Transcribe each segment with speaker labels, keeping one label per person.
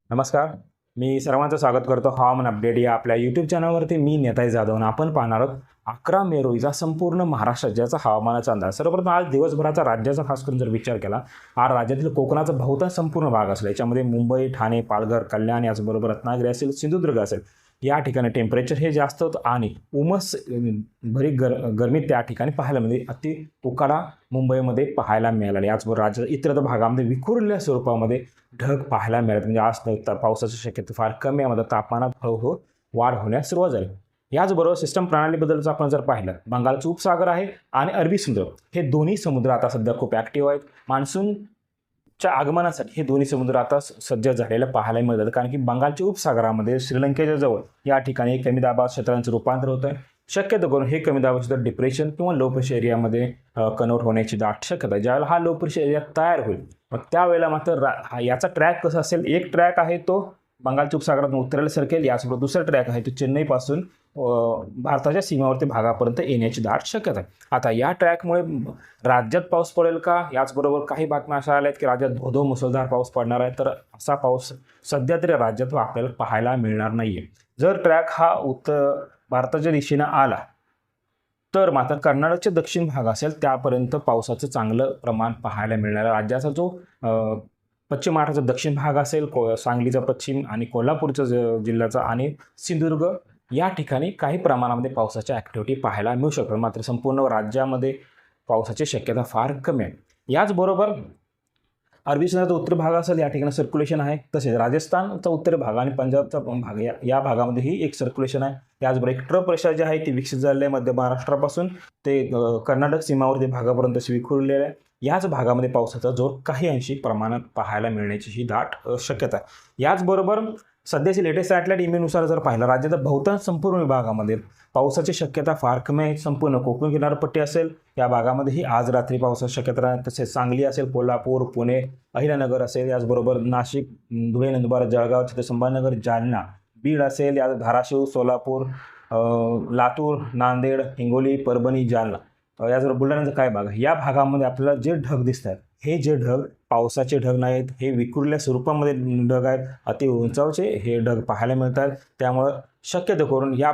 Speaker 1: नमस्कार. मी सर्वांचं स्वागत करतो हवामान अपडेट या आपल्या यूट्यूब चॅनलवरती. मी नेताजी जाधव आणि आपण पाहणार आहोत 11 मे रोजीचा संपूर्ण महाराष्ट्र राज्याचा हवामानाचा अंदाज. सर्वप्रथम आज दिवसभराचा राज्याचा खास करून जर विचार केला, आज राज्यातील कोकणाचा बहुतांश संपूर्ण भाग असेल. याच्यामध्ये मुंबई, ठाणे, पालघर, कल्याण याचबरोबर रत्नागिरी असेल, सिंधुदुर्ग असेल. या ठिकाणी टेम्परेचर हे जास्त होतं आणि उमस भरी गरमी त्या ठिकाणी पाहायला मिळते. अति उकाडा मुंबईमध्ये पाहायला मिळाला. याचबरोबर राज्याच्या इतर भागामध्ये विखुरलेल्या स्वरूपामध्ये ढग पाहायला मिळत. म्हणजे आज पावसाची शक्यता फार कमी आहे. तापमानात हळूहळू वाढ होण्यास सुरुवात झाली. याचबरोबर सिस्टम प्रणालीबद्दलचं आपण जर पाहिलं, बंगालचा उपसागर आहे आणि अरबी समुद्र हे दोन्ही समुद्र आता सध्या खूप ॲक्टिव्ह आहेत. मान्सूनच्या आगमनासाठी हे दोन्ही समुद्र आता सज्ज झालेलं पाहायला मिळतात. कारण की बंगालच्या उपसागरामध्ये श्रीलंकेच्या जवळ या ठिकाणी कमी दाबात क्षेत्रांचं रूपांतर होतं. शक्यतो करून हे कमी दाबात क्षेत्र डिप्रेशन किंवा लो प्रेशर एरियामध्ये कन्वर्ट होण्याची दाट शक्यता आहे. ज्यावेळेला हा लो प्रेशर एरिया तयार होईल, मग त्यावेळेला मात्र याचा ट्रॅक कसा असेल, एक ट्रॅक आहे तो बंगालच्या उपसागरातून उत्तरेला सरकेल. याचबरोबर दुसरा ट्रॅक आहे तो चेन्नईपासून भारताच्या सीमावर्ती भागापर्यंत येण्याची दाट शक्यता आहे. आता या ट्रॅकमुळे राज्यात पाऊस पडेल का? याचबरोबर काही बातम्या अशा आल्या आहेत की राज्यात धोधो मुसळधार पाऊस पडणार आहे. तर असा पाऊस सध्या तरी राज्यात आपल्याला पाहायला मिळणार नाही आहे. जर ट्रॅक हा उत्तर भारताच्या दिशेनं आला तर मात्र कर्नाटकचे दक्षिण भाग असेल त्यापर्यंत पावसाचं चांगलं प्रमाण पाहायला मिळणार आहे. राज्याचा जो पश्चिम महाराष्ट्राचा दक्षिण भाग असेल, सांगलीचा पश्चिम आणि कोल्हापूरचा जिल्ह्याचा आणि सिंधुदुर्ग या ठिकाणी काही प्रमाणामध्ये पावसाच्या ॲक्टिव्हिटी पाहायला मिळू शकतात. मात्र संपूर्ण राज्यामध्ये पावसाची शक्यता फार कमी आहे. याचबरोबर अरबी समुद्राचा उत्तर भाग असेल, या ठिकाणी सर्क्युलेशन आहे. तसेच राजस्थानचा उत्तर भाग आणि पंजाबचा भाग या भागामध्येही एक सर्क्युलेशन आहे. याचबरोबर एक ट्रफ प्रेशर जे आहे ती विकसित झालेली आहे. मध्य महाराष्ट्रापासून ते कर्नाटक सीमावर्ती भागापर्यंत विखुरलेलं आहे. याच भागामध्ये पावसाचा जोर काही अंशी प्रमाणात पाहायला मिळण्याची ही दाट शक्यता आहे. याचबरोबर सध्याची लेटेस्ट सॅटेलाईट इमेजनुसार जर पाहिलं, राज्याच्या बहुतांश संपूर्ण विभागामध्ये पावसाची शक्यता फार कमी आहे. संपूर्ण कोकण किनारपट्टी असेल या भागामध्येही आज रात्री पावसाची शक्यता आहे. तसेच सांगली असेल, कोल्हापूर, पुणे, अहिल्यानगर असेल, याचबरोबर नाशिक, धुळे, नंदुरबार, जळगाव, संभाजीनगर, जालना, बीड असेल, या धाराशिव, सोलापूर, लातूर, नांदेड, हिंगोली, परभणी, जालना, याचबरोबर बुलढाण्याचा काय भाग आहे. या भागामध्ये आपल्याला जे ढग दिसत आहेत हे जे ढग पावसाचे ढग नाहीत, हे विखुरलेल्या स्वरूपामध्ये ढग आहेत. अति उंचावचे हे ढग पाहायला मिळतात. त्यामुळं शक्यतो करून या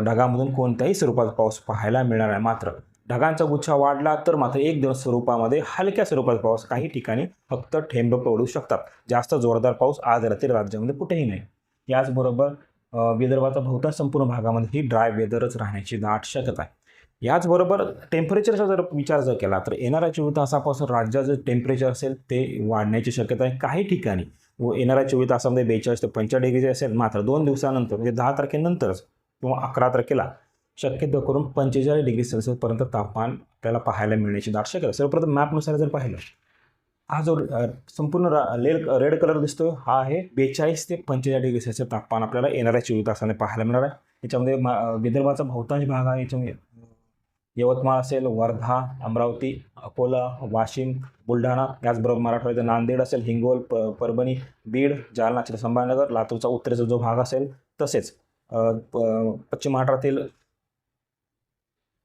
Speaker 1: ढगामधून कोणत्याही स्वरूपाचा पाऊस पाहायला मिळणार आहे. मात्र ढगांचा गुच्छा वाढला तर मात्र एक दिवस स्वरूपामध्ये हलक्या स्वरूपाचा पाऊस काही ठिकाणी फक्त ठेंब पडू शकतात. जास्त जोरदार पाऊस आज रात्री राज्यामध्ये कुठेही नाही. याचबरोबर विदर्भाचा बहुतांश संपूर्ण भागामध्ये ही ड्राय वेदरच राहण्याची दाट शक्यता आहे. याचबरोबर टेम्परेचरचा जर विचार केला तर येणाऱ्या 24 तासापासून राज्याचं टेम्परेचर असेल ते वाढण्याची शक्यता आहे. काही ठिकाणी येणाऱ्या 24 तासामध्ये 42 ते 45 डिग्री असेल. मात्र 2 दिवसानंतर म्हणजे 10 तारखेनंतरच किंवा 11 तारखेला शक्यतो करून 45 डिग्री सेल्सिअसपर्यंत तापमान आपल्याला पाहायला मिळण्याची दाट शक्यता. सर्वप्रथम मॅपनुसार जर पाहिलं, हा जो संपूर्ण रेड कलर दिसतो हा आहे 42 ते 45 डिग्री सेल्सिअस तापमान आपल्याला येणाऱ्या 24 तासाने पाहायला मिळणार आहे. याच्यामध्ये विदर्भाचा बहुतांश भाग आहे. याच्यामध्ये यवतमाळ असेल, वर्धा, अमरावती, अकोला, वाशिम, बुलढाणा, याचबरोबर मराठवाड्याचा नांदेड असेल, हिंगोल, परभणी, बीड, जालना, संभाजीनगर, लातूरचा उत्तरेचा जो भाग असेल, तसेच पश्चिम महाराष्ट्रातील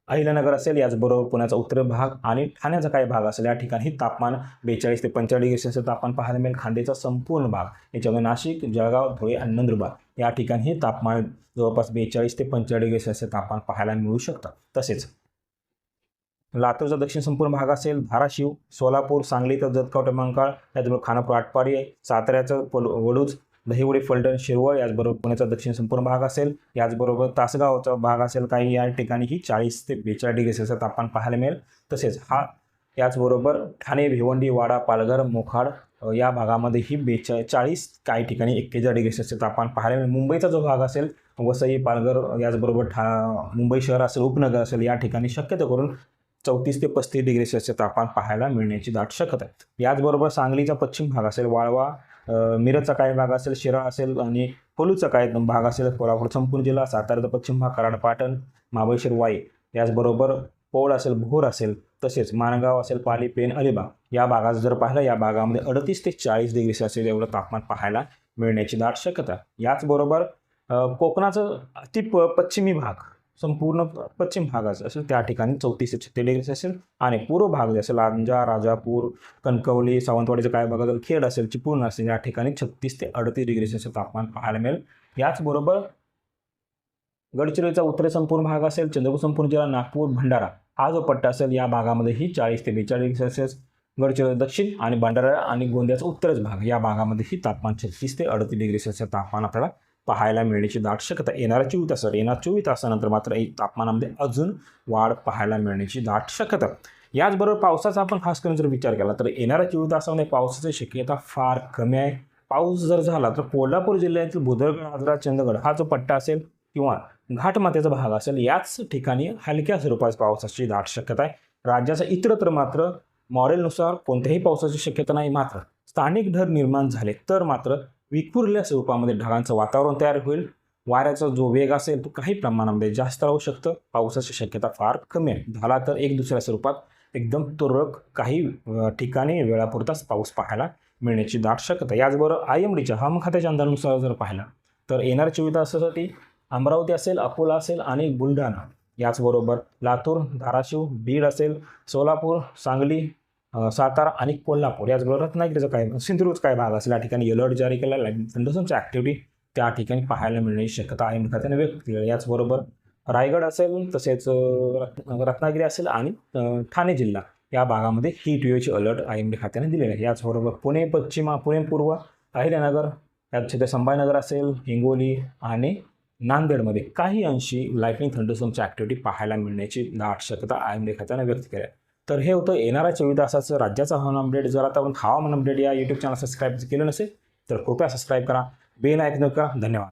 Speaker 1: अहिल्यानगर असेल, याचबरोबर पुण्याचा उत्तर भाग आणि ठाण्याचा काही भाग असेल. या ठिकाणी तापमान 42 ते 45 डिग्री सेल्सिअस तापमान पाहायला मिळेल. खान्देचा संपूर्ण भाग, याच्यामध्ये नाशिक, जळगाव, धुळे आणि नंदुरबार या ठिकाणी तापमान जवळपास 42 ते 45 डिग्री सेल्सिअस तापमान पाहायला मिळू शकतं. तसेच लातूरचा दक्षिण संपूर्ण भाग असेल, धाराशिव, सोलापूर, सांगली तर जतगाव, टेंभुर्णी, याचबरोबर खानापूर, आटपाडी आहे, साताऱ्याचं वडूज, दहिवडी, फलटण, शिरवळ, याचबरोबर पुण्याचा दक्षिण संपूर्ण भाग असेल, याचबरोबर तासगावचा भाग असेल. काही या ठिकाणी 40 ते 42 डिग्री सेल्सिअस तापमान पाहायला मिळेल. तसेच याचबरोबर ठाणे, भिवंडी, वाडा, पालघर, मोखाड या भागामध्येही 40, काही ठिकाणी 41 डिग्री सेल्सिअस तापमान पाहायला मिळेल. मुंबईचा जो भाग असेल, वसई, पालघर, याचबरोबर मुंबई शहर असेल, उपनगर असेल, या ठिकाणी शक्यतो करून 34 ते 35 डिग्री सेल्सिअस तापमान पाहायला मिळण्याची दाट शक्यता आहे. याचबरोबर सांगलीचा पश्चिम भाग असेल, वाळवा, मिरजचा काही भाग असेल, शिरा असेल आणि कोलूचा काही भाग असेल, कोल्हापूर संपूर्ण जिल्हा, साताऱ्याचा पश्चिम भाग, कराड, पाटण, महाबळेश्वर, वाई, याचबरोबर पौळ असेल, भोर असेल, तसेच माणगाव असेल, पाली, पेण, अलिबाग या भागात जर पाहिलं, या भागामध्ये 38 ते 40 डिग्री सेल्सिअस एवढं तापमान पाहायला मिळण्याची दाट शक्यता. याचबरोबर कोकणाचं पश्चिमी भाग संपूर्ण पश्चिम भागाचा असेल त्या ठिकाणी 34 ते 36 डिग्री असेल आणि पूर्व भाग जे असेल लांजा, राजापूर, कणकवली, सावंतवाडीचं काय भाग असेल, खेड असेल, चिपळूण असेल या ठिकाणी 36 ते 38 डिग्री सेल्सिअस तापमान पाहायला मिळेल. याचबरोबर गडचिरोलीचा उत्तरेचा संपूर्ण भाग असेल, चंद्रपूर संपूर्ण जिल्हा, नागपूर, भंडारा हा जो पट्टा असेल या भागामध्येही 40 ते 42 डिग्री सेल्सिअस. गडचिरोली दक्षिण आणि भंडारा आणि गोंदियाचा उत्तरच भाग या भागामध्येही तापमान 36 ते 38 डिग्री सेल्सिअस तापमान आपल्याला पाहायला मिळण्याची दाट शक्यता. येणाऱ्या 24 तासानंतर मात्र तापमानामध्ये अजून वाढ पाहायला मिळण्याची दाट शक्यता. याचबरोबर पावसाचा आपण खास करून जर विचार केला तर येणाऱ्या 24 तासामध्ये पावसाची शक्यता फार कमी आहे. पाऊस जर झाला तर कोल्हापूर जिल्ह्यातील बुदरगड, आजरा, चंदगड हा जो पट्टा असेल किंवा घाटमाथ्याचा भाग असेल याच ठिकाणी हलक्या स्वरूपाच्या पावसाची दाट शक्यता आहे. राज्याच्या इतरत्र मात्र मॉडेलनुसार कोणत्याही पावसाची शक्यता नाही. मात्र स्थानिक ढग निर्माण झाले तर मात्र विखुरल्या स्वरूपामध्ये ढगांचं वातावरण तयार होईल. वाऱ्याचा जो वेग असेल तो काही प्रमाणामध्ये जास्त राहू शकतं. पावसाची शक्यता फार कमी आहे. झाला तर एक दुसऱ्या स्वरूपात एकदम तुरळक काही ठिकाणी वेळापुरताच पाऊस पाहायला मिळण्याची दाट शक्यता. याचबरोबर IMDच्या हवामान खात्याच्या अंदाजानुसार जर पाहिलं तर येणाऱ्या 24 तासासाठी अमरावती असेल, अकोला असेल आणि बुलढाणा, याचबरोबर लातूर, धाराशिव, बीड असेल, सोलापूर, सांगली, सातारा आणि कोल्हापूर, याचबरोबर रत्नागिरीचा काय सिंधुदुर्गचा काय भाग असेल या ठिकाणी अलर्ट जारी केला. थंडसमची ॲक्टिव्हिटी त्या ठिकाणी पाहायला मिळण्याची शक्यता IMD खात्याने व्यक्त केली. याचबरोबर रायगड असेल, तसेच रत्नागिरी असेल आणि ठाणे जिल्हा या भागामध्ये हीट वेव्हची अलर्ट IMD खात्याने दिलेला आहे. याचबरोबर पुणे पश्चिम, पुणे पूर्व, अहिल्यानगर, यात संभाजीनगर असेल, हिंगोली आणि नांदेडमध्ये काही अंशी लाईटनिंग थंडरस्टॉर्मची ॲक्टिव्हिटी पाहायला मिळण्याची दाट शक्यता IMD खात्याने व्यक्त केली आहे. तर हे होतं येणाऱ्या 24 तासाचं राज्याचा हवामान अपडेट. जर आता आपण हवामान अपडेट या यूट्यूब चॅनल सबस्क्राईब केलं नसेल तर कृपया सबस्क्राईब करा, बेल आयकॉन करा. धन्यवाद.